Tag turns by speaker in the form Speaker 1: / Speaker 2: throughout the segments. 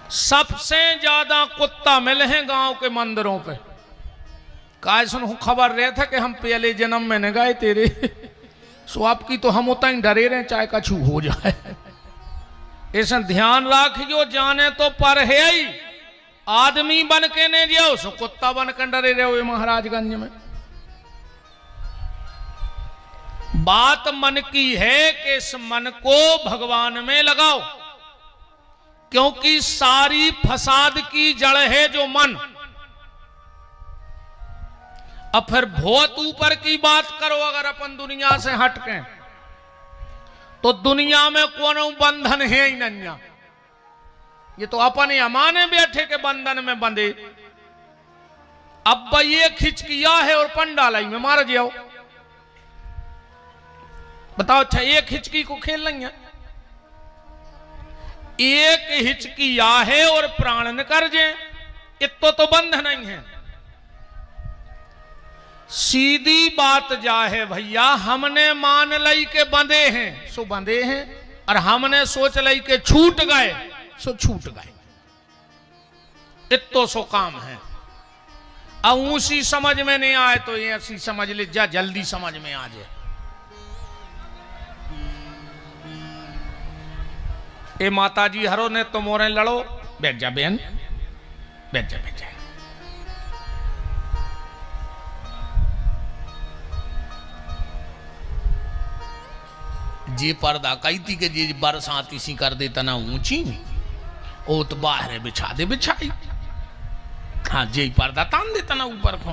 Speaker 1: सबसे ज्यादा कुत्ता मिले हैं गांव के मंदिरों पे। काय सुन खबर रहे थे कि हम पहले जन्म में न गए तेरे, सो आपकी तो हम उतना ही डरे रहे चाहे कछु हो जाए। ऐसा ध्यान रखियो, जाने तो पर है ही आदमी बन के नहीं जाओ, सो कुत्ता बन के डरे रहे महाराजगंज में। बात मन की है कि इस मन को भगवान में लगाओ, क्योंकि सारी फसाद की जड़ है जो मन। अब फिर बहुत ऊपर की बात करो, अगर अपन दुनिया से हटके तो दुनिया में कोनो बंधन है ही नहीं। ये तो अपने अमाने बैठे के बंधन में बंधे। अब ये खिचकिया है और पंडालाई में मार जाओ, बताओ। अच्छा एक हिचकी को खेल नहीं है, एक हिचकिया है और प्राण न कर जे, इतो तो बंध नहीं है। सीधी बात जा है भैया, हमने मान लई के बंधे हैं सो बंधे हैं, और हमने सोच लई के छूट गए सो छूट गए। इतो सो काम है। अब ऊंची समझ में नहीं आए तो ये ऐसी समझ ले जा, जल्दी समझ में आ जाए। ए माता जी हरो ने तो मोरे लड़ो, बैठ जा बहन, बैठ जा बैठ जा। जे पर्दा कही थी कि जे बरसाती सी कर दे तना ऊंची, ओ तो बाहर बिछा दे बिछाई। हाँ जे पर्दा तान दे तना ऊपर को,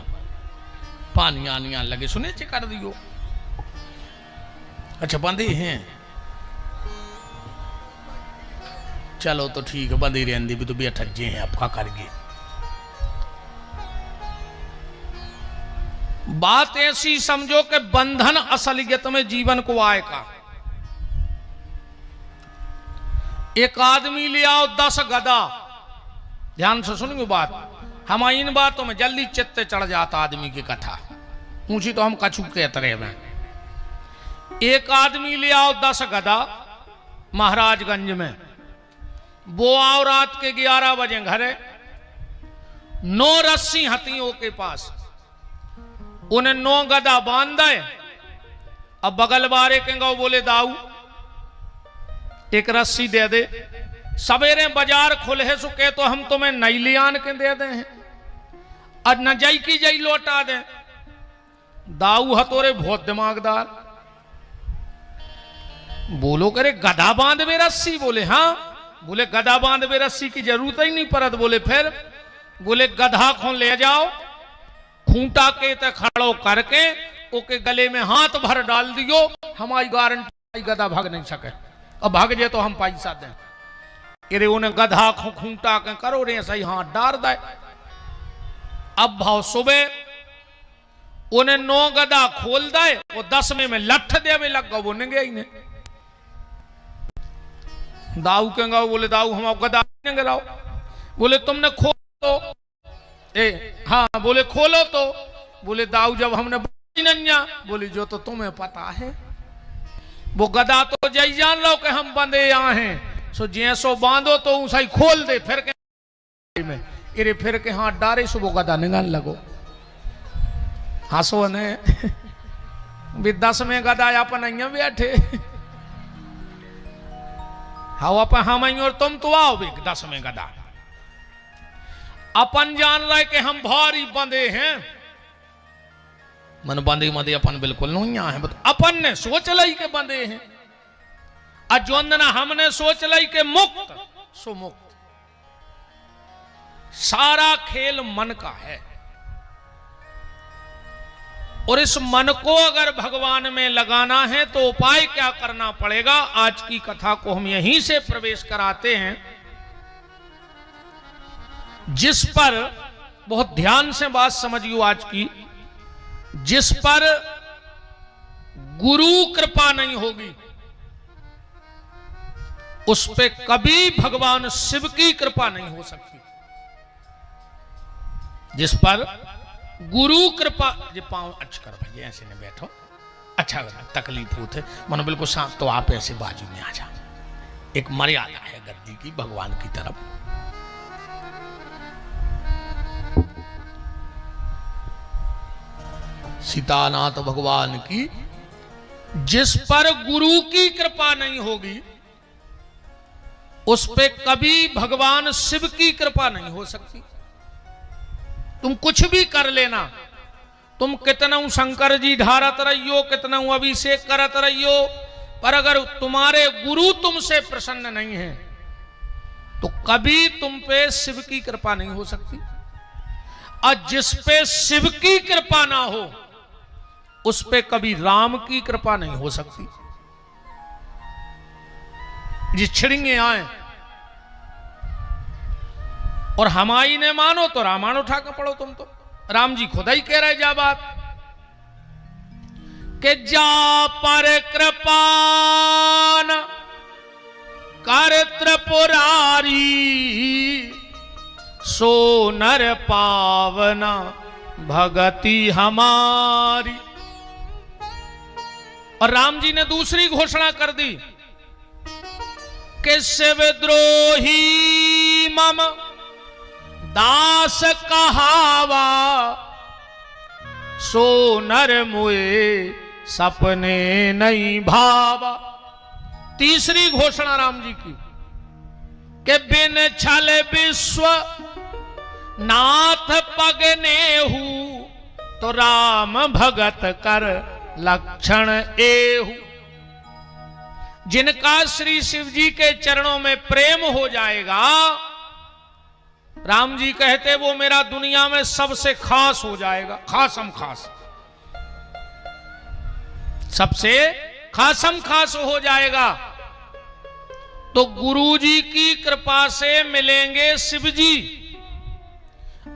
Speaker 1: पानी आनिया लगे सुने चे कर दियो। अच्छा बंदे हैं, चलो तो ठीक है, बंदी रहती भी तो बैठक जे हैं आपका करके। बात ऐसी समझो कि बंधन असलियत में जीवन को आएगा। एक आदमी ले आओ 10 गदा, ध्यान से सुनिए बात, हम इन बातों में जल्दी चित्त चढ़ जाता आदमी की कथा, ऊंची तो हम कछु कहते रहे। एक आदमी ले आओ 10 गदा महाराजगंज में, वो आओ रात के 11 बजे घरे, 9 रस्सी हथियों के पास, उन्हें 9 गदा बांध दे। अब बगल बारे के गौ बोले दाऊ एक रस्सी दे दे, सवेरे बाजार खुले सो के तो हम तुम्हें नई ले आन के दे दे हैं, और न जाई की जाई लौटा दे। दाऊ हतोरे बहुत दिमागदार, बोलो करे गदा बांध में रस्सी, बोले हाँ, बोले गदा बांध में रस्सी की जरूरत ही नहीं पड़त। बोले फिर, बोले गधा को ले जाओ, खूंटा के ते खड़ो करके ओके गले में हाथ भर डाल दियो, हमारी गारंटी गधा भाग नहीं सके, और भाग जे तो हम पैसा दें। अरे उन्हें गधा को खूंटा के करो रे सही हाथ डाल दे। अब भाव सुबह उन्हें 9 गदा खोल दे, वो 10 में लठ देवे लग गो, वो नंगे ही ने। दाऊ के गाओ, बोले दाऊ हम गदा नंगे लाओ, बोले तुमने खोल तो, हाँ बोले खोलो तो, बोले दाऊ जब हमने नन्या, बोली जो तो तुम्हें पता है, वो गदा तो जय जान लो कि हम बंदे यहाँ हैं, सो जैसो बांधो तो ऊंचाई खोल दे, फिर के में इरे फिर के हाथ डारे सो वो गदा निगल लगो। हंसो ने भी 10 में गदा अपन અહીંયા बैठे, हाँ अपन हम और तुम तो आओ भी 10 में गदा। अपन जान रहे कि हम भारी बंदे हैं, मन बंदे मदे अपन बिल्कुल नहीं है, अपन ने सोच लाई के बंदे हैं, अजोंदना हमने सोच लाई के मुक्त सो मुक्त। सारा खेल मन का है, और इस मन को अगर भगवान में लगाना है तो उपाय क्या करना पड़ेगा, आज की कथा को हम यहीं से प्रवेश कराते हैं, जिस पर बहुत ध्यान से बात समझियो आज की, जिस पर गुरु कृपा नहीं होगी उस पे कभी भगवान शिव की कृपा नहीं हो सकती। जिस पर गुरु कृपा, जे पांव अच्छा कर भाई, ऐसे नहीं बैठो, अच्छा तकलीफ होते मन बिल्कुल शांत, तो आप ऐसे बाजू में आ जाओ। एक मर्यादा है गद्दी की भगवान की तरफ, सीतानाथ भगवान की। जिस पर गुरु की कृपा नहीं होगी उस पे कभी भगवान शिव की कृपा नहीं हो सकती। तुम कुछ भी कर लेना, तुम कितना शंकर जी ढारत रहियो, कितना अभिषेक करत रहियो, पर अगर तुम्हारे गुरु तुमसे प्रसन्न नहीं है तो कभी तुम पे शिव की कृपा नहीं हो सकती। और जिस पे शिव की कृपा ना हो उस पे कभी राम की कृपा नहीं हो सकती। ये छिड़िंगे आए और हमारी ने मानो तो रामायण उठा कर पढ़ो। तुम तो राम जी खुदा ही कह रहे जा बात के जा पर कृपान कर त्रिपुरारी सो नर पावना भगति हमारी। और राम जी ने दूसरी घोषणा कर दी कि शिवद्रोही मम दास कहावा सो नर मुए सपने नहीं भावा। तीसरी घोषणा राम जी की कि बिन छल विश्व नाथ पगने हूं तो राम भगत कर लक्षण एहू। जिनका श्री शिव जी के चरणों में प्रेम हो जाएगा, राम जी कहते वो मेरा दुनिया में सबसे खास हो जाएगा। खासम खास, सबसे खासम खास हो जाएगा। तो गुरु जी की कृपा से मिलेंगे शिव जी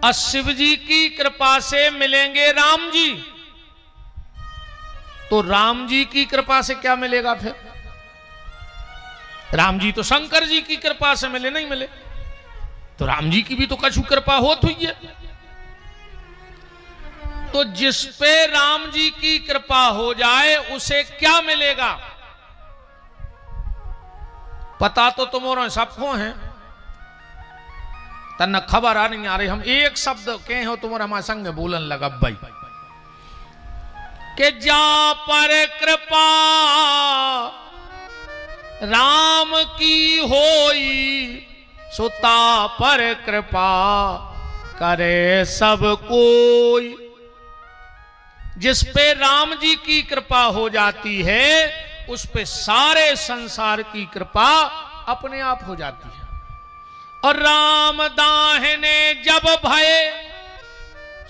Speaker 1: और शिव जी की कृपा से मिलेंगे राम जी। तो राम जी की कृपा से क्या मिलेगा फिर? राम जी तो शंकर जी की कृपा से मिले, नहीं मिले तो राम जी की भी तो कछु कृपा होत हुई है। तो जिस पे राम जी की कृपा हो जाए उसे क्या मिलेगा? पता तो तुम्हारे सबको है, तन्ना खबर आ नहीं आ रही। हम एक शब्द कहे हो तुम्हारा हमारे संग बोलन लगा भाई के जा पर कृपा राम की होई सुता पर कृपा करे सब कोई। जिस पे राम जी की कृपा हो जाती है उस पे सारे संसार की कृपा अपने आप हो जाती है। और राम दाहिने जब भय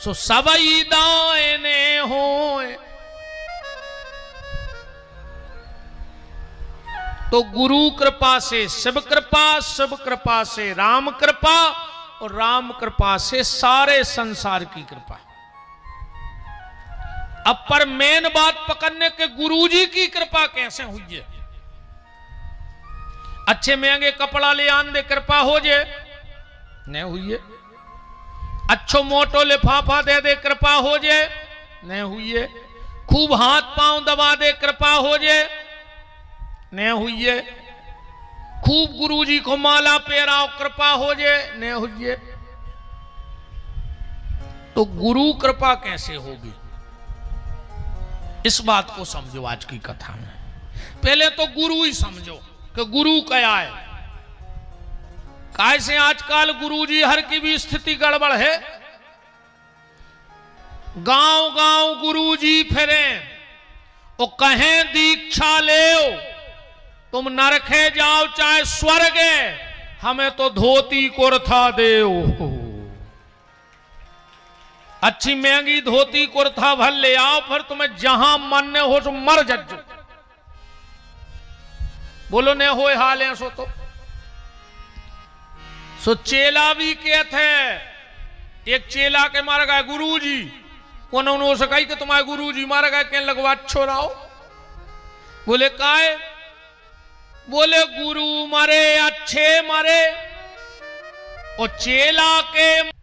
Speaker 1: सो सबई दाहिने होए। तो गुरु कृपा से शिव कृपा, शिव कृपा से राम कृपा और राम कृपा से सारे संसार की कृपा। अब पर मेन बात पकड़ने के गुरुजी की कृपा कैसे हुई है? अच्छे महंगे कपड़ा ले आन दे कृपा हो जे नहीं हुई है। अच्छो मोटो लिफाफा दे दे कृपा हो जे नहीं हुई है। खूब हाथ पांव दबा दे कृपा हो जे नहीं हुई है। खूब गुरुजी को माला पहराओ कृपा हो जे नहीं हुई है। तो गुरु कृपा कैसे होगी इस बात को समझो आज की कथा में। पहले तो गुरु ही समझो कि गुरु क्या है। कैसे आजकल गुरुजी हर की भी स्थिति गड़बड़ है। गांव गांव गुरुजी फिरे वो कहें दीक्षा ले तुम नरखे जाओ चाहे स्वर्ग हमें तो धोती कुर्ता देओ। अच्छी महंगी धोती कुर्ता भर ले आओ फिर तुम्हें जहां मन हो तो मर जज्जो। बोलो ने होए हाल है सो चेला भी कहते हैं। एक चेला के मारा गया गुरु जी को न सकाई कि तुम्हारे गुरु जी मारा गया कहने लगवा अच्छो रहो। बोले काहे? बोले गुरु मरे अच्छे मरे और चेला के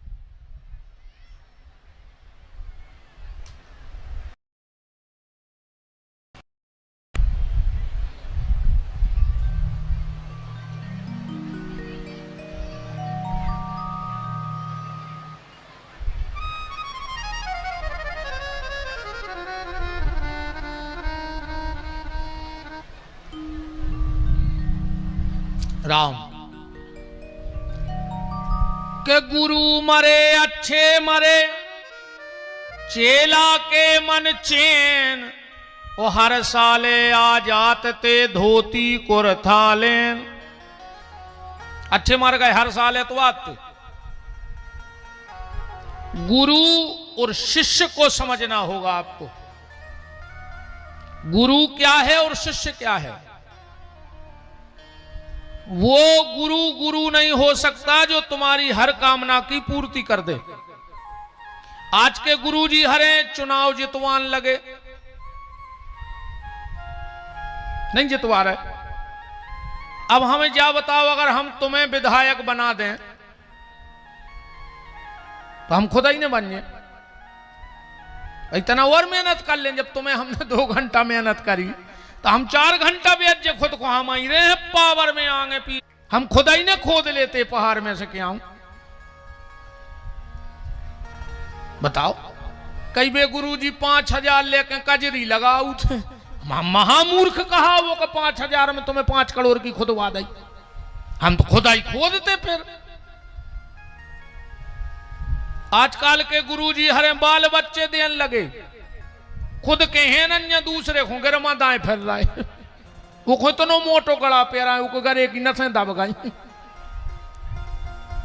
Speaker 1: राम के गुरु मरे अच्छे मरे, चेला के मन चैन, ओ हर साले आ जात ते धोती कुरथालेन। अच्छे मर गए, हर साल एतवार थे। गुरु और शिष्य को समझना होगा आपको। गुरु क्या है और शिष्य क्या है। वो गुरु गुरु नहीं हो सकता जो तुम्हारी हर कामना की पूर्ति कर दे। आज के गुरुजी हरे चुनाव जितवान लगे, नहीं जितवा रहे। अब हमें क्या बताओ, अगर हम तुम्हें विधायक बना दें तो हम खुद ही नहीं बन जाए। इतना और मेहनत कर लें। जब तुम्हें हमने 2 घंटा मेहनत करी तो हम 4 घंटा बेच जे खुद को हम ही रहे पावर में आगे पी, हम खुद ही ने खोद लेते पहाड़ में से क्या हूं। बताओ, कई बे गुरु जी 5000 लेके कजरी लगाऊ थे। महामूर्ख कहा वो का 5000 में तुम्हें 5 करोड़ की खुदवा दी। हम तो खुदा ही खोदते। फिर आजकल के गुरुजी हरे बाल बच्चे देन लगे, खुद के हैं न दूसरे को गिरमा दाएं फिर रहा है। वो खुद तो नो मोटो गड़ा पेरा, वो गरे की नसें दब गई।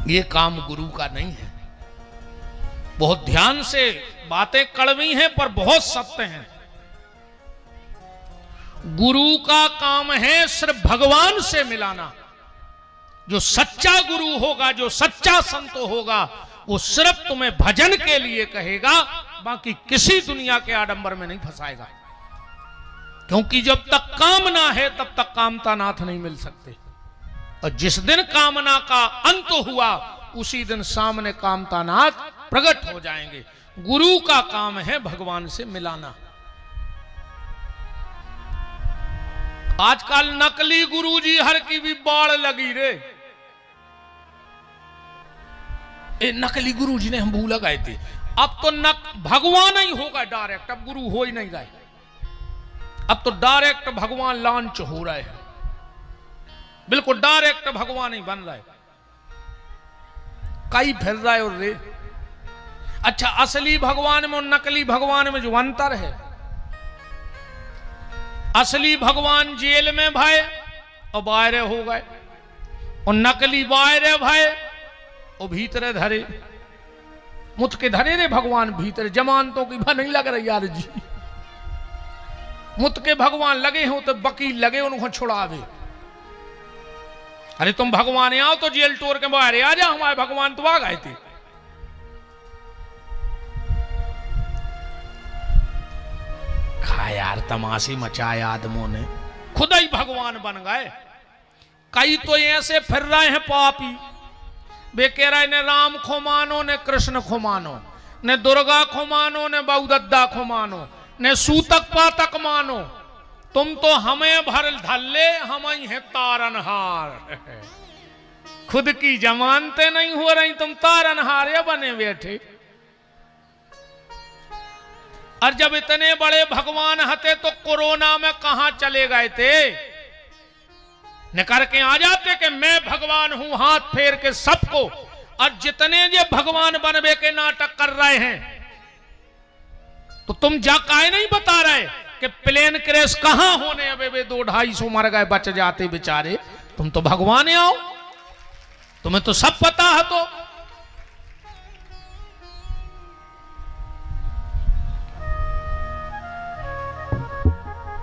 Speaker 1: ये काम गुरु का नहीं है। बहुत ध्यान से, बातें कड़वी हैं पर बहुत सत्य हैं। गुरु का काम है सिर्फ भगवान से मिलाना। जो सच्चा गुरु होगा, जो सच्चा संत होगा, वो सिर्फ तुम्हें भजन के लिए कहेगा, बाकी किसी दुनिया के आडंबर में नहीं फंसाएगा। क्योंकि जब तक कामना है तब तक कामता नाथ नहीं मिल सकते। और जिस दिन कामना का अंत हुआ उसी दिन सामने कामता नाथ प्रकट हो जाएंगे। गुरु का काम है भगवान से मिलाना। आजकल नकली गुरुजी हर की भी बाढ़ लगी रे। नकली गुरुजी ने हम भूल गए थे। अब तो भगवान ही होगा डायरेक्ट, अब गुरु हो ही नहीं रहे। अब तो डायरेक्ट भगवान लॉन्च हो रहे हैं, बिल्कुल डायरेक्ट भगवान ही बन रहे। कई फिर रहे और रे। अच्छा, असली भगवान में और नकली भगवान में जो अंतर है, असली भगवान जेल में भय और बाहर हो गए, और नकली बाहर भय और भीतर धरे। मुझ के धरे रे भगवान भीतर, जमानतों की भा नहीं लग रही यार जी। मुझ के भगवान लगे हो तो वकील लगे उनको छुड़ावे। अरे तुम भगवान आओ तो जेल तोड़ के बाहर आ जा, हमारे भगवान तो आ गए थे। खा यार, तमाशे मचाए आदमों ने, खुद ही भगवान बन गए। कई तो ऐसे फिर रहे हैं पापी, वे कह रहे ने राम को मानो, ने कृष्ण को मानो, ने दुर्गा को मानो, ने बहुदद्दा को मानो, ने सूतक पातक मानो। तुम तो हमें भर धल्ले, हम ही हैं तारनहार। खुद की जमानतें नहीं हो रही, तुम तारनहार बने बैठे। और जब इतने बड़े भगवान हते तो कोरोना में कहां चले गए थे? निकर के आ जाते कि मैं भगवान हूं, हाथ फेर के सबको। और जितने ये भगवान बनवे के नाटक कर रहे हैं, तो तुम जा काहे नहीं बता रहे कि प्लेन क्रैश कहां होने? अबे वे 200-250 मर गए, बच जाते बेचारे। तुम तो भगवान आओ, तुम्हें तो सब पता है। तो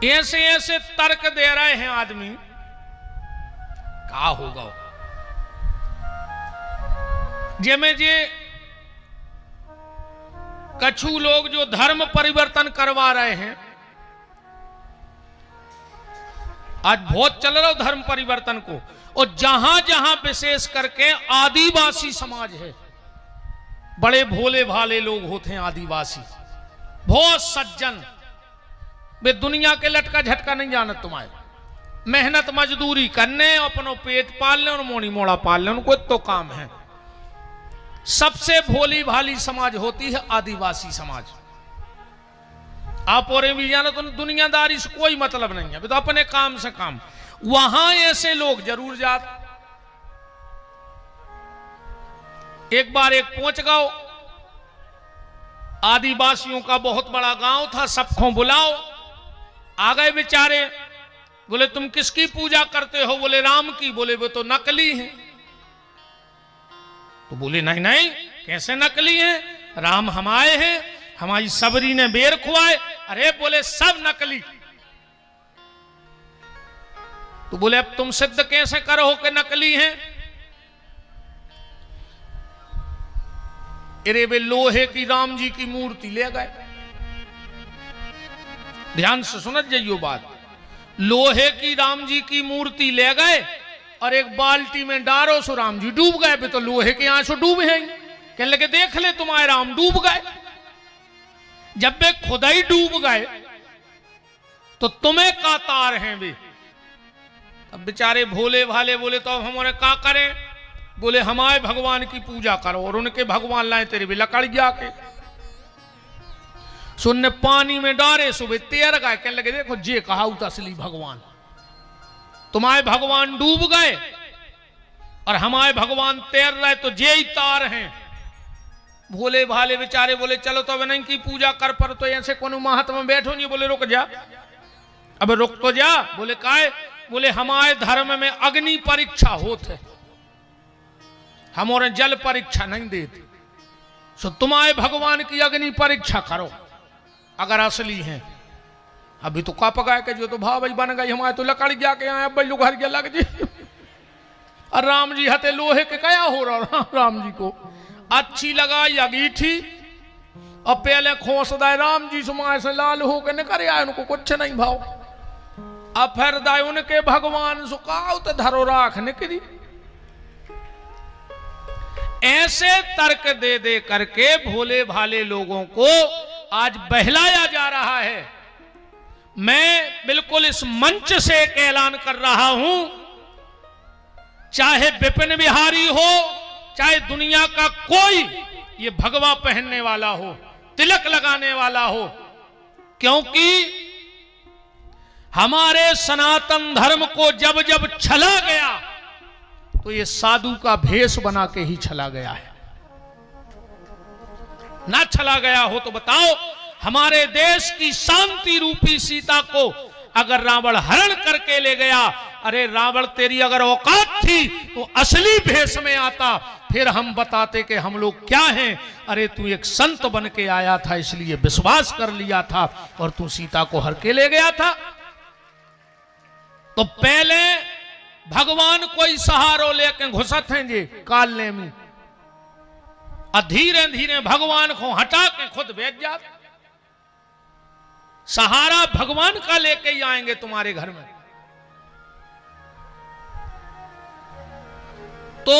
Speaker 1: ऐसे ऐसे तर्क दे रहे हैं आदमी, क्या होगा? जेमे जे कछु लोग जो धर्म परिवर्तन करवा रहे हैं, आज बहुत चल रहा धर्म परिवर्तन को। और जहां जहां विशेष करके आदिवासी समाज है, बड़े भोले भाले लोग होते हैं आदिवासी, बहुत सज्जन। वे दुनिया के लटका झटका नहीं जानत तुम्हारे। मेहनत मजदूरी करने, अपनो पेट पालने और मोनी मोड़ा पालने, उनको तो काम है। सबसे भोली भाली समाज होती है आदिवासी समाज। आप और भी जानो तो दुनियादारी से कोई मतलब नहीं है, तो अपने काम से काम। वहां ऐसे लोग जरूर जात एक बार एक पहुंच गओ, आदिवासियों का बहुत बड़ा गांव था, सबको बुलाओ। आ गए बेचारे, बोले तुम किसकी पूजा करते हो? बोले राम की। बोले वो तो नकली है। तो बोले नहीं नहीं, कैसे नकली है? राम हमारे हैं, हमारी सबरी ने बेर खुआए। अरे बोले सब नकली। तो बोले अब तुम सिद्ध कैसे करो कि नकली हैं? अरे वे लोहे की राम जी की मूर्ति ले गए। ध्यान से सुनत जाइयो बात। लोहे की राम जी की मूर्ति ले गए और एक बाल्टी में डारो सो राम जी डूब गए। वे तो लोहे के आंसू डूबे हैं। कहने लगे देख ले तुम्हारे राम डूब गए। जब वे खुद ही डूब गए तो तुम्हें का तार हैं वे? अब बेचारे भोले भाले बोले तो अब हमारे का करें? बोले हमारे भगवान की पूजा करो और उनके भगवान लाए तेरे भी लकड़ जाके। सुनने पानी में डारे सुबह तैर गए। कहने लगे देखो जे कहा असली भगवान, तुम्हारे भगवान डूब गए और हमारे भगवान तैर रहे तो जे ही तार हैं। भोले भाले बेचारे बोले चलो तो अब नहीं की पूजा कर, पर तो ऐसे कोनो महात्मा बैठो नहीं। बोले रुक जा, अब रुक तो जा। बोले काहे? बोले हमारे धर्म में अग्नि परीक्षा होते, हमारे जल परीक्षा नहीं देते। सो तुम्हारे भगवान की अग्नि परीक्षा करो अगर असली हैं। अभी तो का पकाए के जो तो भाव बन गई, हमारे तो लकड़ जाके आए अब घर के लग जी। और राम जी हते लोहे के कया हो रहा? राम जी को अच्छी लगाई अंगीठी और पहले खोस दाए राम जी सुमाए से लाल हो के निकल आए, उनको कुछ नहीं भाव। अब फिर दाए उनके भगवान सुखाओ तो धरो राख निकली। ऐसे तर्क दे दे करके भोले भाले लोगों को आज बहलाया जा रहा है। मैं बिल्कुल इस मंच से एक ऐलान कर रहा हूं, चाहे विपिन बिहारी हो, चाहे दुनिया का कोई ये भगवा पहनने वाला हो, तिलक लगाने वाला हो, क्योंकि हमारे सनातन धर्म को जब जब छला गया तो ये साधु का भेष बना के ही छला गया है। ना छला गया हो तो बताओ, हमारे देश की शांति रूपी सीता को अगर रावण हरण करके ले गया, अरे रावण तेरी अगर औकात थी तो असली भेष में आता, फिर हम बताते कि हम लोग क्या हैं। अरे तू एक संत बन के आया था इसलिए विश्वास कर लिया था और तू सीता को हर के ले गया था। तो पहले भगवान कोई सहारो लेके घुसत हैं जी कालने में, और धीरे धीरे भगवान को हटा के खुद बैठ जात। सहारा भगवान का लेके ही आएंगे तुम्हारे घर में। तो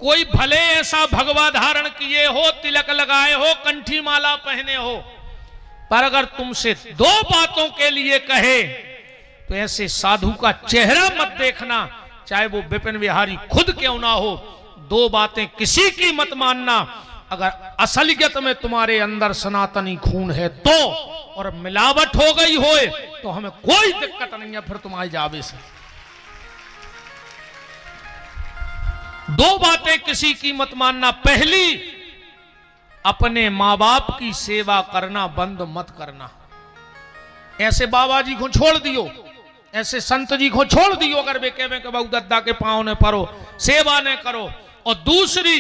Speaker 1: कोई भले ऐसा भगवा धारण किए हो, तिलक लगाए हो, कंठी माला पहने हो, पर अगर तुमसे दो बातों के लिए कहे तो ऐसे साधु का चेहरा मत देखना, चाहे वो विपिन बिहारी खुद क्यों ना हो। दो बातें किसी की मत मानना। अगर असलियत में तुम्हारे अंदर सनातनी खून है तो, और मिलावट हो गई होए तो हमें कोई दिक्कत नहीं है फिर तुम्हारे जावे से। दो बातें किसी की मत मानना। पहली, अपने मां बाप की सेवा करना बंद मत करना। ऐसे बाबा जी को छोड़ दियो, ऐसे संत जी को छोड़ दियो अगर वे कहें कि बहु दद्दा के पांव ने परो, सेवा ने करो। और दूसरी,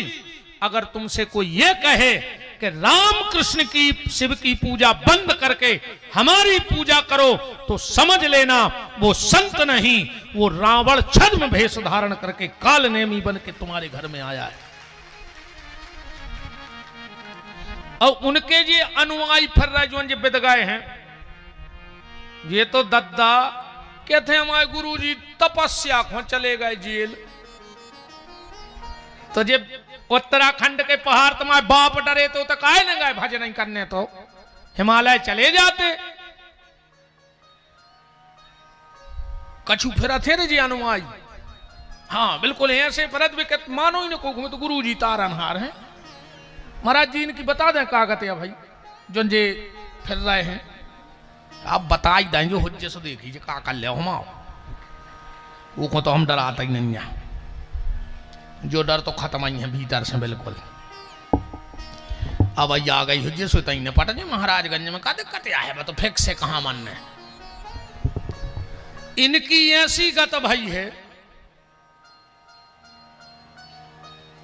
Speaker 1: अगर तुमसे कोई ये कहे कि राम कृष्ण की शिव की पूजा बंद करके हमारी पूजा करो, तो समझ लेना वो संत नहीं, वो रावण छद्म भेष धारण करके काल नेमी बन के तुम्हारे घर में आया है। और उनके ये अनुयायी फिर रहे जो विद गए हैं, ये तो दद्दा कहते हमारे गुरु जी तपस्या को चले गए जेल। तो जब उत्तराखंड के पहाड़ तुम्हारे बाप डरे तो काहे न गए भजन नहीं करने, तो हिमालय चले जाते। कछु फिर थे रे जी अनुयायी। हाँ बिल्कुल ऐसे परत भी मानो ही न को, तो गुरु जी तारनहार हैं। महाराज जी इनकी बता दें कागत है भाई जो जे फिर रहे हैं, आप बता ही दें जो हुज्जे से देखी का कर ले हम वो को तो हम डराता ही नहीं है। जो डर तो खत्म ही है भीतर से बिल्कुल। अब आ गई हुई सो तई ने पट जी महाराजगंज में का दिक्कत आया है, तो फिक्स से कहाँ मन है। इनकी ऐसी गत भाई है,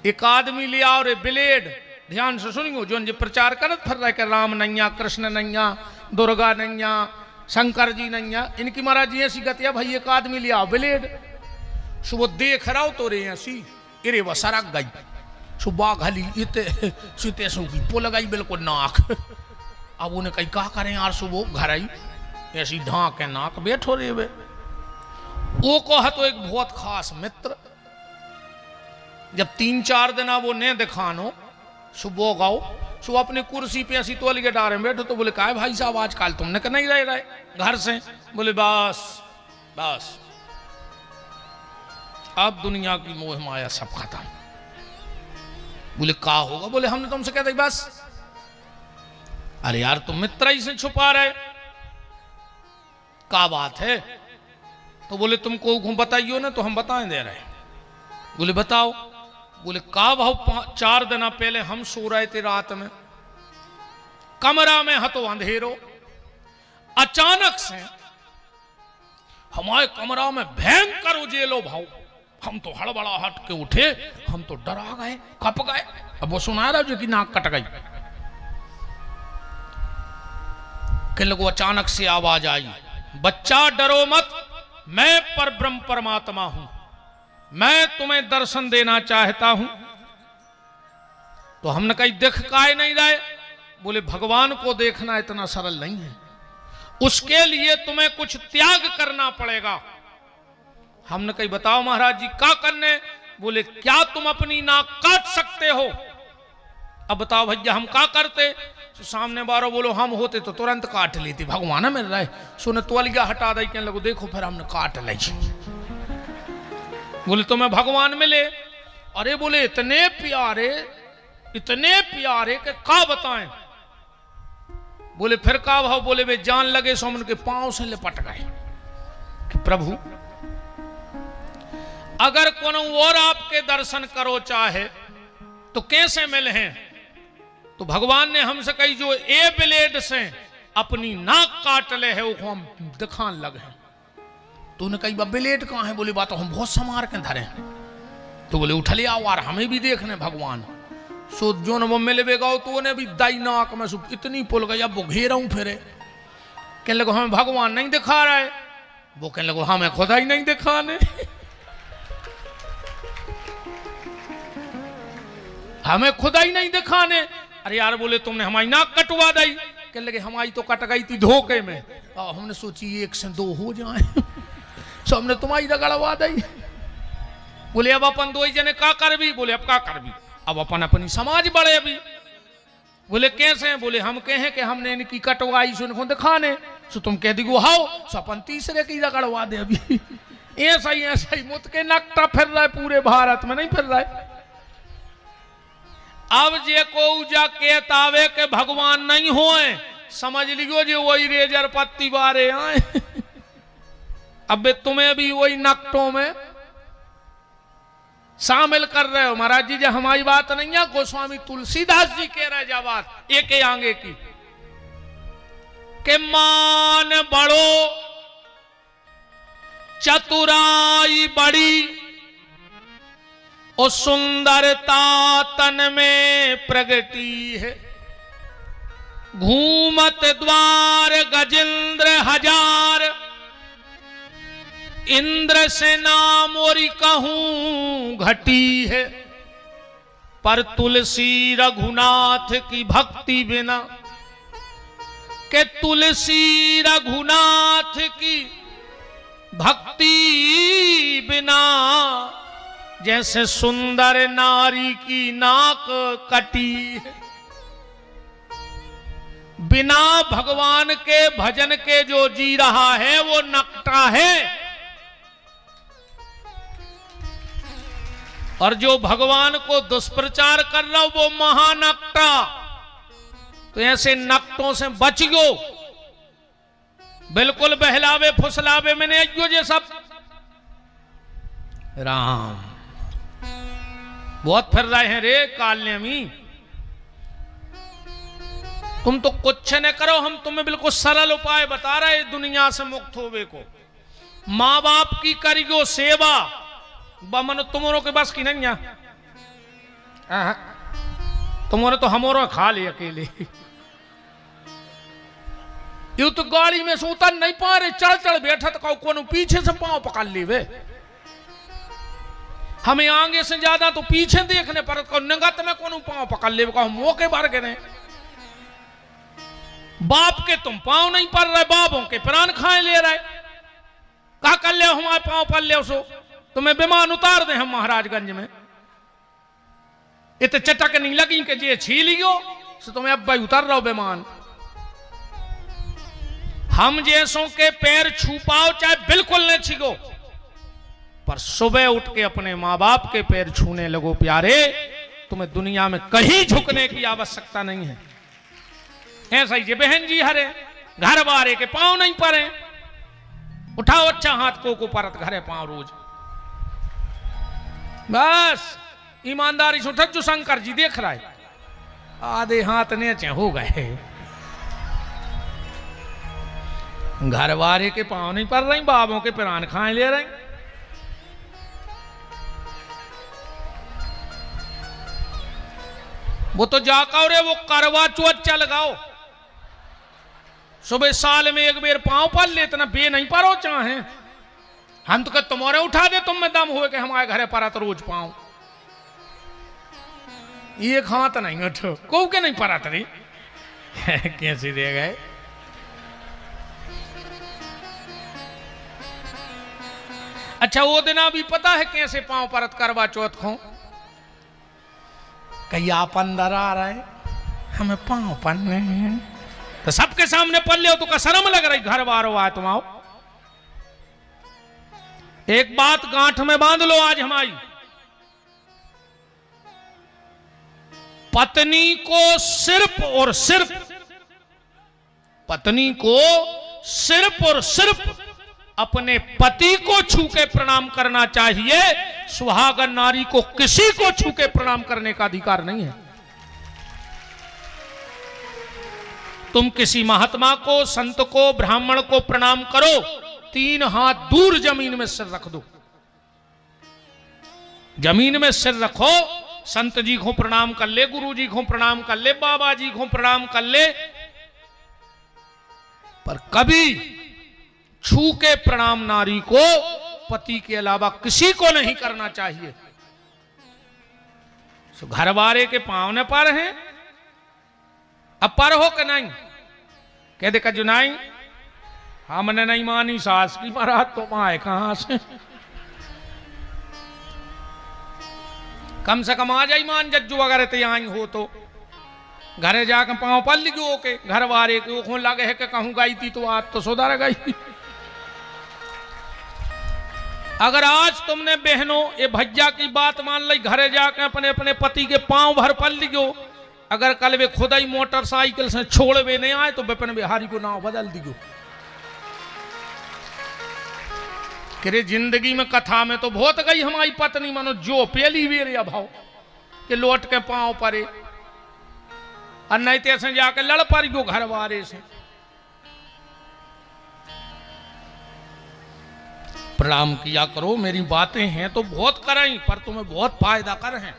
Speaker 1: एक आदमी लिया और ब्लेड, ध्यान से सुनियो, जो प्रचार करत फिर रहे कि राम नैया, कृष्ण नैया, दुर्गा नैया, शंकर जी नैया, इनकी महाराज जी ऐसी गतिया भाई। एक आदमी लिया ब्लेड, सो वो देख रहा हो तो रे ऐसी इरे वो सरक गई, सुबह घली इते सुते सूखी पुल गई बिल्कुल नाक। अब उन्हें कही क्या करें यार, सुबह घर आई ऐसी ढांक के नाक बैठो रे वे। वो कहा तो एक बहुत खास मित्र, जब 3-4 दिन वो ने दिखानो, सुबह गाओ सुबह अपनी कुर्सी पे ऐसी तोल के डारे में बैठो, तो बोले का भाई साहब आजकल तुमने का नहीं रह रहे घर से? बोले बस बस अब दुनिया की मोह माया सब खत्म। बोले का होगा? बोले हमने तुमसे कहते बस। अरे यार तुम मित्र ही से छुपा रहे, का बात है? तो बोले तुमको बताइयो ना, तो हम बताएं दे रहे। बोले बताओ। बोले का भाव 4 दिन पहले हम सो रहे थे रात में, कमरा में हतो अंधेरो, अचानक से हमारे कमरा में भयंकर उजेलो भाव। हम तो हड़बड़ाहट के उठे, हम तो डरा गए, कप गए। अब वो सुना रहा जो कि नाक कट गई। कि लोगों अचानक से आवाज आई, बच्चा डरो मत, मैं परब्रह्म परमात्मा हूं, मैं तुम्हें दर्शन देना चाहता हूं। तो हमने कही देख काहे नहीं रहे? बोले भगवान को देखना इतना सरल नहीं है, उसके लिए तुम्हें कुछ त्याग करना पड़ेगा। हमने कही बताओ महाराज जी क्या करने? बोले क्या तुम अपनी नाक काट सकते हो? अब बताओ भैया हम क्या करते? तो सामने बारो बोलो हम होते तो तुरंत काट लेते, भगवान मिल रहा है। सुने तोलिया हटा दे, कहने लगो देखो फिर हमने काट ली। बोले तुम्हें भगवान मिले? अरे बोले इतने प्यारे कि का बताएं। बोले फिर का भाव? बोले वे जान लगे सो हम उनके पांव से लिपट गए कि प्रभु अगर कोनो और आपके दर्शन करो चाहे तो कैसे मिले हैं? तो भगवान ने हमसे कही जो ए ब्लेड से अपनी नाक काट ले है वो हम दिखान लगे। तो उन्हें कही ब्लेड कहां है? बोले बात हम बहुत संवार के धरे। तो बोले उठ ले आओ यार हमें भी देखने भगवान। सो जो न वो मिले बेगाओ तो उन्हें भी दाई नाक में इतनी पुल गई, अब वो घेरा हूं फिरे। कहने लगो हमें भगवान नहीं दिखा रहा है। वो कहने लगो हमें खुदा ही नहीं दिखाने, हमें खुदा ही नहीं दिखाने। अरे यार बोले तुमने हमारी नाक कटवा दी। कहने लगे हमारी तो कट गई थी धोखे में, हमने सोची 1 से 2 हो जाए, सो हमने तुम्हारी रगड़वा दी। बोले अब अपन 2 जने का कर भी? बोले अब का कर भी, अब अपन अपनी समाज बढ़े अभी। बोले कैसे हैं? बोले हम कहें कि हमने इनकी कटवाई सो इनको दिखाने, सो तुम कह दी हाओ सो अपन तीसरे की रगड़वा दे अभी। ऐसा ही मुत के नकटा फिर रहा है, पूरे भारत में नहीं फिर रहा है। अब जे को जा कहतावे के भगवान नहीं होए, समझ लियो जो वही रेजर पत्ती बारे आए। अब तुम्हें भी वही नकटों में शामिल कर रहे हो। महाराज जी जब हमारी बात नहीं है, गोस्वामी तुलसीदास जी कह रहे जा बात एक आगे की के मान बड़ो चतुराई बड़ी और सुंदरता तन में प्रगटी है। घूमत द्वार गजेंद्र हजार, इंद्र से नाम और कहूं घटी है। पर तुलसी रघुनाथ की भक्ति बिना, के तुलसी रघुनाथ की भक्ति बिना जैसे सुंदर नारी की नाक कटी है। बिना भगवान के भजन के जो जी रहा है वो नकटा है, और जो भगवान को दुष्प्रचार कर रहा वो महानकटा। तो ऐसे नकटों से बचियो, बिल्कुल बहलावे फुसलावे में नहीं आइयो। ये सब राम बहुत फिर रहे हैं रे कालनेमी। तुम तो कुछ न करो, हम तुम्हें बिल्कुल सरल उपाय बता रहे दुनिया से मुक्त होवे को। माँ बाप की करियो सेवा बमन तुमरो के बस की नहीं है। तुमरो तो हमरो खा ले अकेले। यू तो गाड़ी में से उतर नहीं पा रहे, चढ़ चढ़ बैठा तो कौन पीछे से पांव पकड़ ली वे। हमें आगे से ज्यादा तो पीछे देखने पर नगत में कौन पांव पकड़ ले, मौके बार गिरे। बाप के तुम पांव नहीं पड़ रहे, बापों के प्राण खाए ले रहे। कहा कर ले हमारे पांव पड़ ले सो तुम्हें विमान उतार दे हम महाराजगंज में। इत चटक नहीं लगी कि जे छीलियो सो तुम्हें अब भाई उतर रहो विमान। हम जैसों के पैर छू पाओ चाहे बिल्कुल न छीगो, पर सुबह उठ के अपने मां बाप के पैर छूने लगो प्यारे। तुम्हें दुनिया में कहीं झुकने की आवश्यकता नहीं है। ऐसा ही बहन जी हरे घर बारे के पांव नहीं पड़े, उठाओ अच्छा हाथ को परत घरे पांव रोज। बस ईमानदारी से उठक जो शंकर जी देख रहा है, आधे हाथ नीचे हो गए। घर वाले के पांव नहीं पड़ रही, बाबों के प्राण खाए ले रहे। वो तो जाकर रे वो करवा चौथ चल लगाओ, सुबह साल में एक बेर पांव पल ले, इतना बे नहीं पारो चाहे। हम तो तुम्हारे उठा दे, तुम में दम हुए कि हमारे घरे परा तो रोज पांव। ये हाथ नहीं उठो को के नहीं परा तरी कैसे दे गए। अच्छा वो दिन भी पता है कैसे पांव परत करवा चौथ को। कहीं आप अंदर आ रहे हमें पांव पन्ने हैं तो सबके सामने पल लो तो का शर्म लग रही। घर वारो आए तुम आओ, एक बात गांठ में बांध लो आज हमारी। पत्नी को सिर्फ और सिर्फ, पत्नी को सिर्फ और सिर्फ अपने पति को छू के प्रणाम करना चाहिए। सुहागन नारी को किसी को छू के प्रणाम करने का अधिकार नहीं है। तुम किसी महात्मा को, संत को, ब्राह्मण को प्रणाम करो, 3 हाथ दूर जमीन में सिर रख दो। जमीन में सिर रखो, संत जी को प्रणाम कर ले, गुरु जी को प्रणाम कर ले, बाबा जी को प्रणाम कर ले, पर कभी छू के प्रणाम नारी को पति के अलावा किसी को नहीं करना चाहिए। तो घर वाले के पांव ने पर हैं, अब पर हो कि नहीं कह दे जो नहीं हमने नहीं मानी सास की महाराज तो आए कहां से। कम से कम आ जाई मान जज्जू वगैरह तो आई हो तो घरे जाकर पांव पल लिखो के घर वाले के लगे है कि कहूं गई थी तो आज तो सुधर गई। अगर आज तुमने बहनों ये भैया की बात मान ली, घरे जाकर अपने अपने पति के पांव भर पल लियो, अगर कल वे खुद ही मोटरसाइकिल से छोड़ वे नहीं आए तो विपिन बिहारी को नाम बदल दियो। कि जिंदगी में कथा में तो बहुत गई हमारी पत्नी मनो जो पहली बेर अभाव कि लौट के पांव परे, और नहीं तो जाके लड़ पड़ियो घर वाले से। प्रणाम किया करो, मेरी बातें हैं तो बहुत करें पर तुम्हें बहुत फायदा कर हैं।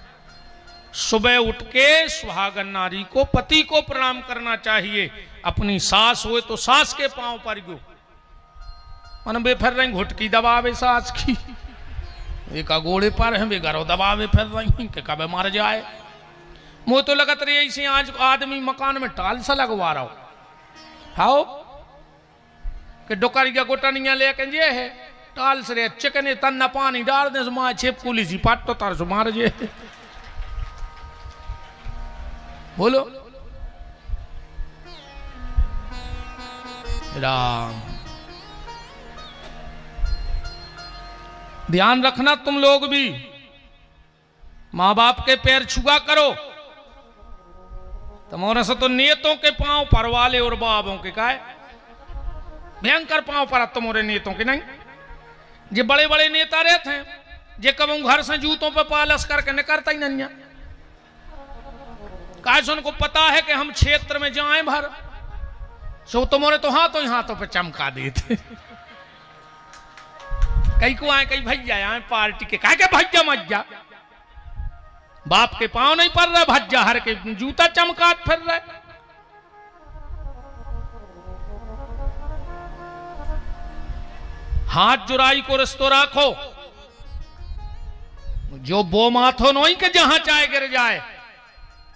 Speaker 1: सुबह उठ के सुहागन नारी को, पति को प्रणाम करना चाहिए। अपनी सास होए तो सास के पांव पर गो मन बे फिर रही घुटकी दबावे सास की, एक गोड़े पर है बेगारो दबावे फिर रही कि कब मार जाए। मुझे तो लगत रही ऐसे आज आदमी मकान में टाल सा लगवा रहा हो, हाओ कि डोकरिया गोटनिया लेके जे है टाल से चिकने तन्ना पानी डाल दे माँ छेप कुली सी पाट तो तार से मार जे। बोलो राम। ध्यान रखना तुम लोग भी, मां बाप के पैर छुआ करो। तुम्हारे से तो नेतों के पांव पर वाले और बाबों के काय भयंकर पांव पर तुम्हारे नेतों के नहीं। जो बड़े बड़े नेता रहते हैं जे कब घर से जूतों पे पालस करके निकलता ही नहीं। काश उनको पता है कि हम क्षेत्र में जाए भर सो तुम्हारे तो हाथों पे चमका देते। कई को आए कई भैया आए पार्टी के कह के भैया मज्जा बाप के पांव नहीं पड़ रहे भज्जा हर के जूता चमकात फिर रहे। हाथ जुराई को रिश्तो राखो जो बो माथो नहीं के जहां चाहे गिर जाए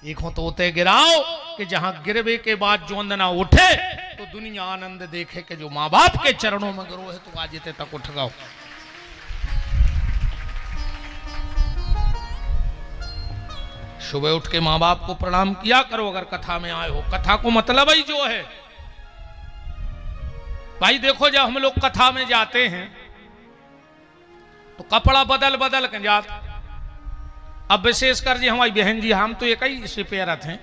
Speaker 1: एक हो तो उते गिराओ कि जहां गिरवे के बाद जो अंदना उठे तो दुनिया आनंद देखे कि जो माँ बाप के चरणों में गिरो है तो आज इतने तक उठ गओ। सुबह उठ के माँ बाप को प्रणाम किया करो अगर कथा में आए हो। कथा को मतलब ही जो है भाई देखो जब हम लोग कथा में जाते हैं तो कपड़ा बदल बदल के जाते। अब विशेषकर जी हमारी बहन जी हम तो एक ही से पेरत हैं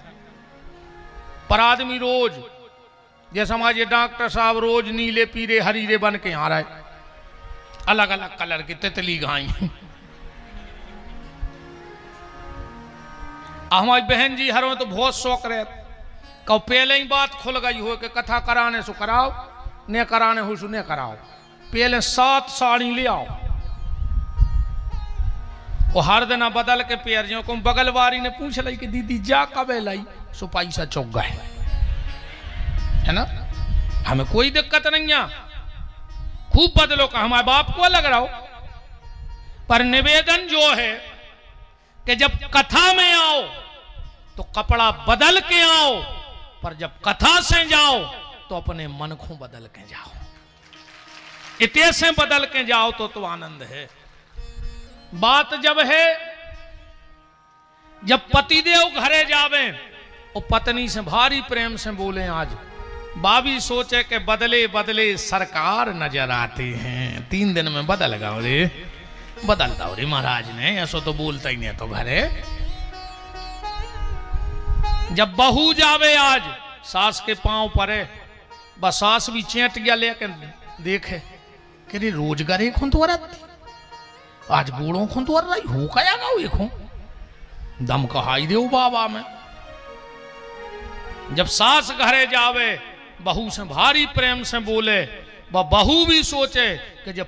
Speaker 1: पर आदमी रोज जैसे हमारे डॉक्टर साहब रोज नीले पीले हरीरे बन के आ रहे अलग अलग कलर की तितली गाई। हमारी बहन जी हर में तो बहुत शौक रहे कब पहले ही बात खुल गई हो कि कथा कराने सो कराओ ने कराने हो सो ने कराओ पहले 7 साड़ी ले आओ वो हर दिन बदल के पेर जो को बगलवारी ने पूछ ली कि दीदी जा कबे लाई सो पैसा चौक गए है ना। हमें कोई दिक्कत नहीं है खूब बदलो का हमारे बाप को अलग रहो पर निवेदन जो है कि जब कथा में आओ तो कपड़ा बदल के आओ पर जब कथा से जाओ तो अपने मन को बदल के जाओ। इतने से बदल के जाओ तो आनंद है। बात जब है जब पतिदेव घरे जावे और पत्नी से भारी प्रेम से बोले आज बाबी सोचे कि बदले बदले सरकार नजर आते हैं 3 दिन में बदल गए रे बदलता हो रे महाराज ने ऐसा तो बोलता ही नहीं तो घरे। जब बहू जावे आज सास के पांव परे बस सास भी चेट गया लेके देखे कि रोज गरे खुन तो आज बूढ़ों खुन तो रही हो कया गाओ एक दम कहाई दे बाबा में। जब सास घरे जावे बहू से भारी प्रेम से बोले बहू भी सोचे कि जब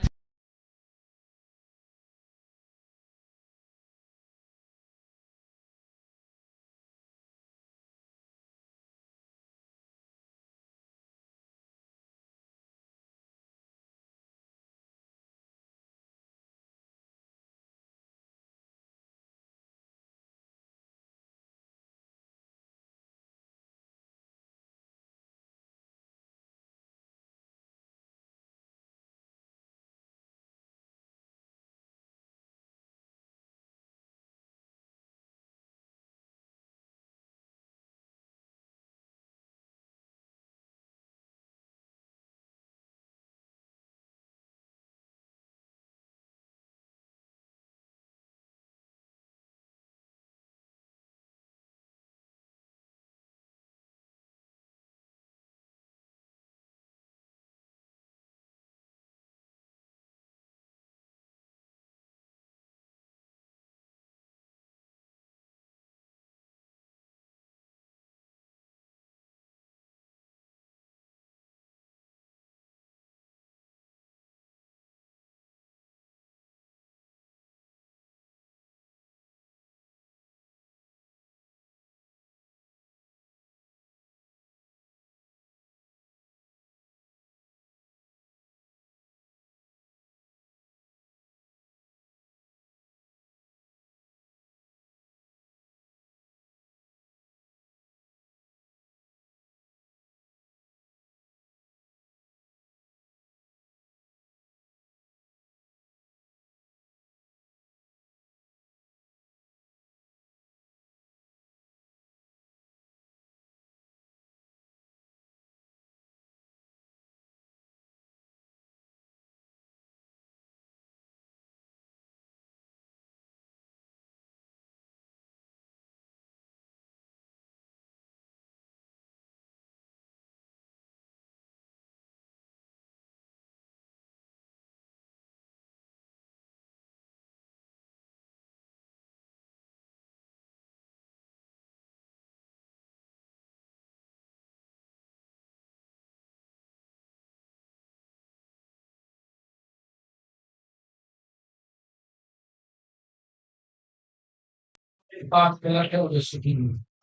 Speaker 2: बात गलत है, जैसे कि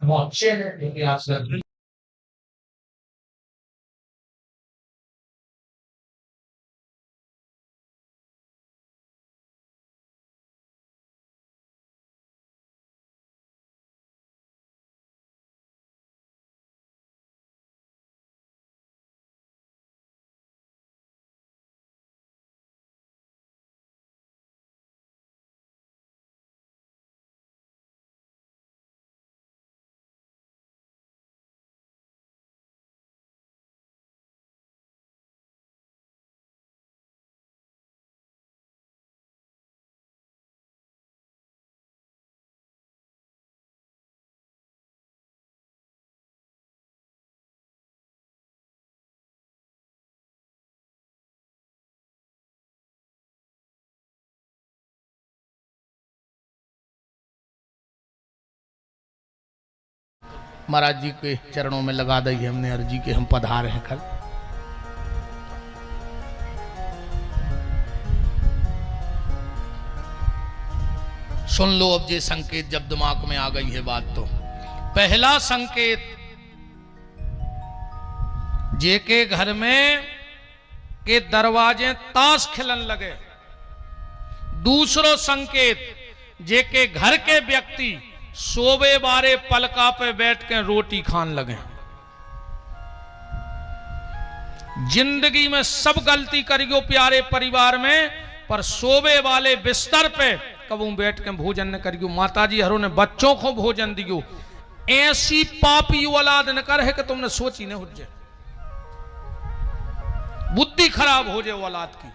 Speaker 2: मोर्चे ने इतिहास में
Speaker 1: महाराज जी के चरणों में लगा दी हमने अर्जी के हम पधार हैं कल। सुन लो अब ये संकेत जब दिमाग में आ गई है बात तो। पहला संकेत, जे के घर में के दरवाजे ताश खिलन लगे। दूसरो संकेत, जे के घर के व्यक्ति सोबे बारे पलका पे बैठ के रोटी खान लगे। जिंदगी में सब गलती करियो प्यारे परिवार में, पर सोबे वाले बिस्तर पे कबू बैठ के भोजन न करियो। माता जी हरों ने बच्चों को भोजन दियो। ऐसी पापी औलाद न कर है कि तुमने सोची न हो जाए, बुद्धि खराब हो जाए औलाद की।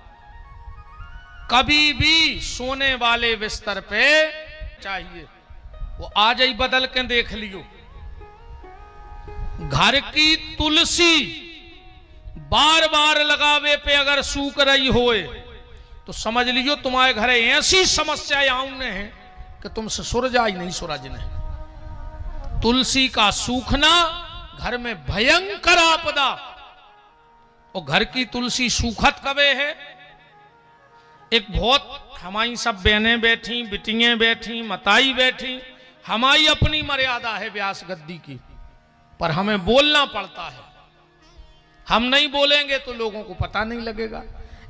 Speaker 1: कभी भी सोने वाले बिस्तर पे चाहिए वो आ जाई, बदल के देख लियो। घर की तुलसी बार बार लगावे पे अगर सूख रही होए तो समझ लियो तुम्हारे घर ऐसी समस्याएं आउने हैं कि तुमसे सुरजा ही नहीं सुरजने। तुलसी का सूखना घर में भयंकर आपदा। और घर की तुलसी सूखत कबे है। एक बहुत हमारी सब बहनें बैठी, बिटियां बैठी, मताई बैठी, हमारी अपनी मर्यादा है व्यास गद्दी की, पर हमें बोलना पड़ता है। हम नहीं बोलेंगे तो लोगों को पता नहीं लगेगा।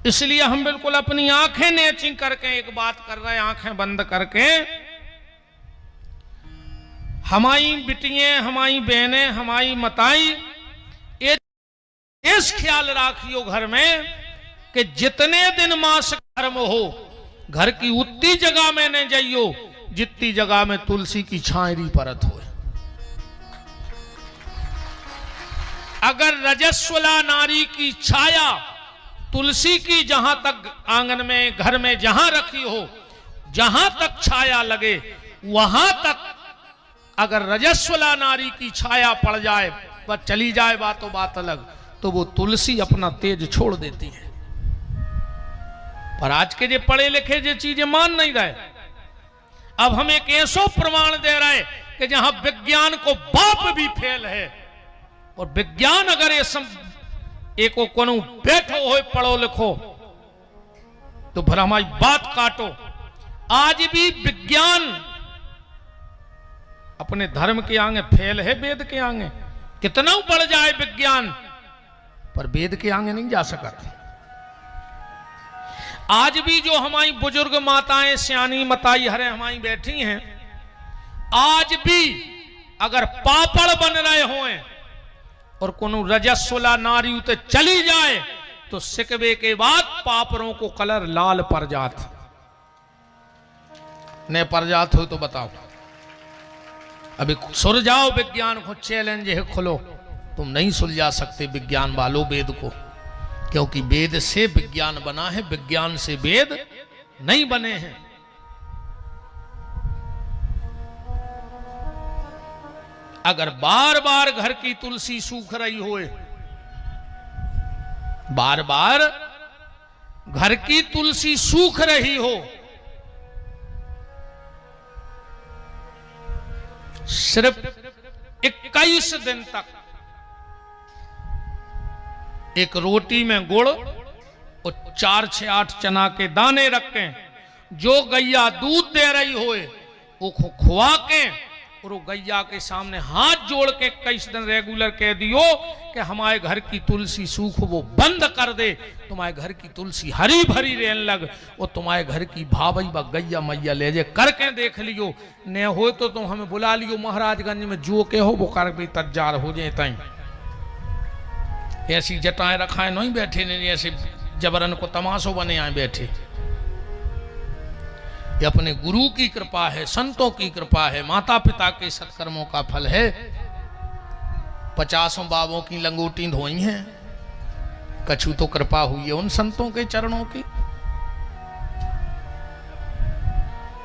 Speaker 1: इसलिए हम बिल्कुल अपनी आंखें नेची करके एक बात कर रहे हैं, आंखें बंद करके। हमारी बिटियां, हमारी बहनें, हमारी मताई, इस ख्याल राखियो घर में कि जितने दिन मास कर्म हो, घर की उतनी जगह में न जाइयो जितनी जगह में तुलसी की छायरी परत हो। अगर रजस्वला नारी की छाया तुलसी की जहां तक आंगन में, घर में जहां रखी हो, जहां तक छाया लगे, वहां तक अगर रजस्वला नारी की छाया पड़ जाए, पर चली जाए बातों बात अलग, तो वो तुलसी अपना तेज छोड़ देती है। पर आज के जो पढ़े लिखे जो चीजें मान नहीं रहे। अब हम एक ऐसा प्रमाण दे रहे कि जहां विज्ञान को बाप भी फेल है, और विज्ञान अगर ये एको कोनो बैठो हो पढ़ो लिखो तो फिर हमारी बात काटो। आज भी विज्ञान अपने धर्म के आगे फेल है, वेद के आगे। कितना बढ़ जाए विज्ञान, पर वेद के आगे नहीं जा सकता। आज भी जो हमारी बुजुर्ग माताएं, सियानी मताई हरे हमारी बैठी हैं, आज भी अगर पापड़ बन रहे हों और कोनो रजस्वला नारी उते चली जाए तो सिकवे के बाद पापड़ों को कलर लाल पर जात ने पर जात हो तो बताओ। अभी सुलझाओ विज्ञान को, चैलेंज है खुलो। तुम नहीं सुलझा सकते विज्ञान वालों वेद को, क्योंकि वेद से विज्ञान बना है, विज्ञान से वेद नहीं बने हैं। अगर बार बार घर की तुलसी सूख रही होए, बार बार घर की तुलसी सूख रही हो, सिर्फ 21 दिन तक एक रोटी में गुड़ और 4 से 8 चना के दाने रखें। जो गैया दूध दे रही होए वो खुआ के और वो गैया के सामने हाथ जोड़ के कई दिन रेगुलर कह दियो कि हमारे घर की तुलसी सूख वो बंद कर दे, तुम्हारे घर की तुलसी हरी भरी रहने लग, वो तुम्हारे घर की भाभी व गैया मैया ले जे करके देख लियो, न हो तो तुम हमें बुला लियो महाराजगंज में, जो के हो वो कर भी तज्जार हो जाए। तई ऐसी जटाएं रखाए नहीं बैठे, नहीं ऐसे जबरन को तमाशो बने आए बैठे। ये अपने गुरु की कृपा है, संतों की कृपा है, माता पिता के सत्कर्मों का फल है। 50 बाबों की लंगोटी धोई हैं, कछु तो कृपा हुई है उन संतों के चरणों की।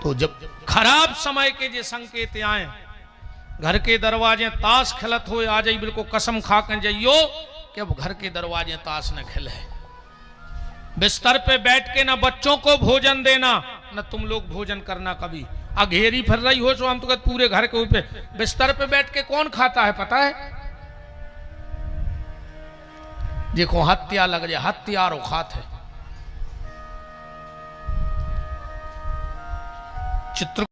Speaker 1: तो जब खराब समय के जे संकेत आए, घर के दरवाजे ताश खिलत हो आ जाई, बिल्कुल कसम खा के जाइयो कि अब घर के दरवाजे ताश न खिले। बिस्तर पे बैठ के ना बच्चों को भोजन देना, न तुम लोग भोजन करना। कभी अघेरी फिर रही हो तो हम तो कहते पूरे घर के ऊपर बिस्तर पे बैठ के कौन खाता है पता है? देखो हत्या लग जाए, हत्यारो खाते चित्र